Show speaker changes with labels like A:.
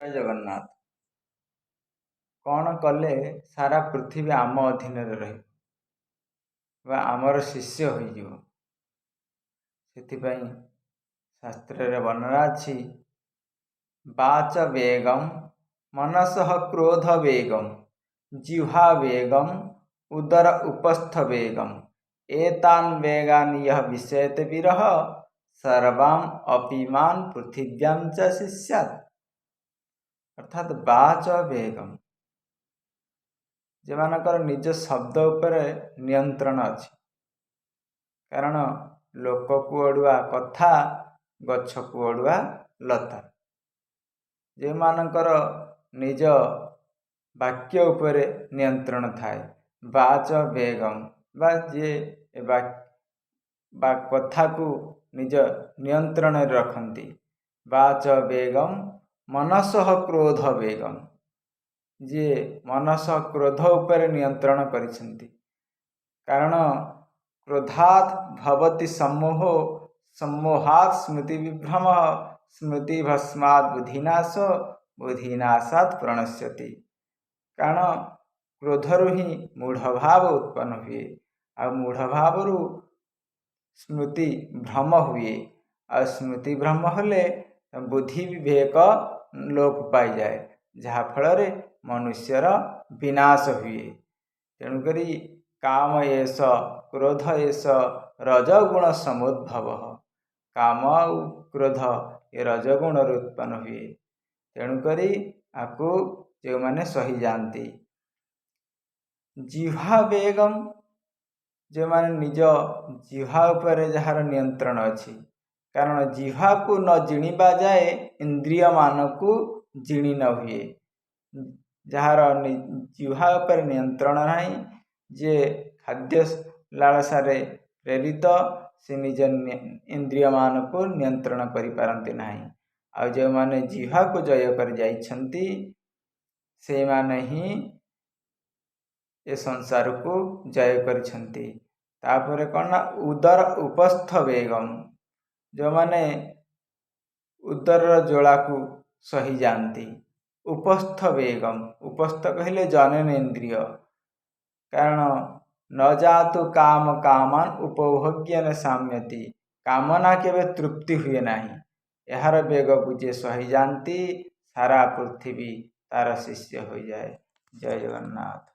A: ଜୟ ଜଗନ୍ନାଥ। କ'ଣ କଲେ ସାରା ପୃଥିବୀ ଆମ ଅଧୀନରେ ରହିବ ବା ଆମର ଶିଷ୍ୟ ହୋଇଯିବ? ସେଥିପାଇଁ ଶାସ୍ତ୍ରରେ ବର୍ଣ୍ଣନା ଅଛି, ବାଚ ବେଗମ୍ ମନସଃ କ୍ରୋଧ ବେଗମ୍ ଜିହ୍ବା ବେଗମ୍ ଉଦର ଉପସ୍ଥ ବେଗମ୍ ଏତାନ୍ ବେଗାନ୍ ୟଃ ବିଶେତେ ବିରହ ସର୍ବାମ୍ ଅପିମାନ୍ ପୃଥିବ୍ୟାଂ ଚ ଶିଷ୍ୟାତ୍। ଅର୍ଥାତ୍ ବାଚ ବେଗମ୍, ଯେମାନଙ୍କର ନିଜ ଶବ୍ଦ ଉପରେ ନିୟନ୍ତ୍ରଣ ଅଛି। କାରଣ ଲୋକକୁ ଅଡ଼ୁଆ କଥା, ଗଛକୁ ଅଡ଼ୁଆ ଲତା। ଯେଉଁମାନଙ୍କର ନିଜ ବାକ୍ୟ ଉପରେ ନିୟନ୍ତ୍ରଣ ଥାଏ, ବାଚ ବେଗମ୍ ବା ଯିଏ ବା କଥାକୁ ନିଜ ନିୟନ୍ତ୍ରଣରେ ରଖନ୍ତି। ବାଚ ବେଗମ୍ ମନସଃ କ୍ରୋଧ ବେଗମ୍, ଯିଏ ମନସ କ୍ରୋଧ ଉପରେ ନିୟନ୍ତ୍ରଣ କରିଛନ୍ତି। କାରଣ କ୍ରୋଧାତ୍ ଭବତି ସମ୍ମୋହ, ସମ୍ମୋହାତ୍ ସ୍ମୃତି ବିଭ୍ରମ, ସ୍ମୃତି ଭସ୍ମାତ୍ ବୁଦ୍ଧିନାଶ, ବୁଦ୍ଧିନାଶାତ୍ ପ୍ରଣଶ୍ୟତି। କାରଣ କ୍ରୋଧରୁ ହିଁ ମୂଢ଼ଭାବ ଉତ୍ପନ୍ନ ହୁଏ, ଆଉ ମୂଢ଼ଭାବରୁ ସ୍ମୃତି ଭ୍ରମ ହୁଏ, ଆଉ ସ୍ମୃତି ଭ୍ରମ ହେଲେ ବୁଦ୍ଧି ବିବେକ ଲୋପ ପାଇଯାଏ, ଯାହାଫଳରେ ମନୁଷ୍ୟର ବିନାଶ ହୁଏ। ତେଣୁକରି କାମ ଏଷ କ୍ରୋଧ ଏଷ ରଜଗୁଣ ସମୁଦ୍ଭବ। କାମ ଆଉ କ୍ରୋଧ ଏ ରଜଗୁଣରୁ ଉତ୍ପନ୍ନ ହୁଏ। ତେଣୁକରି ଆକୁ ଯେଉଁମାନେ ସହିଯାଆନ୍ତି। ଜିହ୍ବା ବେଗମ୍, ଯେଉଁମାନେ ନିଜ ଜିହ୍ବା ଉପରେ ଯାହାର ନିୟନ୍ତ୍ରଣ ଅଛି। କାରଣ ଜିହ୍ବାକୁ ନ ଜିଣିବା ଯାଏ ଇନ୍ଦ୍ରିୟମାନଙ୍କୁ ଜିଣି ନ ହୁଏ। ଯାହାର ଜିହ୍ବା ଉପରେ ନିୟନ୍ତ୍ରଣ ନାହିଁ, ଯିଏ ଖାଦ୍ୟ ଲାଳସାରେ ପ୍ରେରିତ, ସେ ନିଜ ଇନ୍ଦ୍ରିୟମାନଙ୍କୁ ନିୟନ୍ତ୍ରଣ କରିପାରନ୍ତି ନାହିଁ। ଆଉ ଯେଉଁମାନେ ଜିହ୍ବାକୁ ଜୟ କରି ଯାଇଛନ୍ତି, ସେଇମାନେ ହିଁ ଏ ସଂସାରକୁ ଜୟ କରିଛନ୍ତି। ତାପରେ କ'ଣ ନା ଉଦର ଉପସ୍ଥ ବେଗମ୍, ଯେଉଁମାନେ ଉଦରର ଜ୍ୱାଳାକୁ ସହିଯାଆନ୍ତି। ଉପସ୍ଥ ବେଗମ୍, ଉପସ୍ଥ କହିଲେ ଜନନେନ୍ଦ୍ରିୟ। କାରଣ ନ ଯାତୁ କାମ କାମାନ୍ ଉପଭୋଗ୍ୟେନ ସାମ୍ୟତି, କାମନା କେବେ ତୃପ୍ତି ହୁଏ ନାହିଁ। ଏହାର ବେଗକୁ ଯିଏ ସହିଯାଆନ୍ତି, ସାରା ପୃଥିବୀ ତାର ଶିଷ୍ୟ ହୋଇଯାଏ। ଜୟ ଜଗନ୍ନାଥ।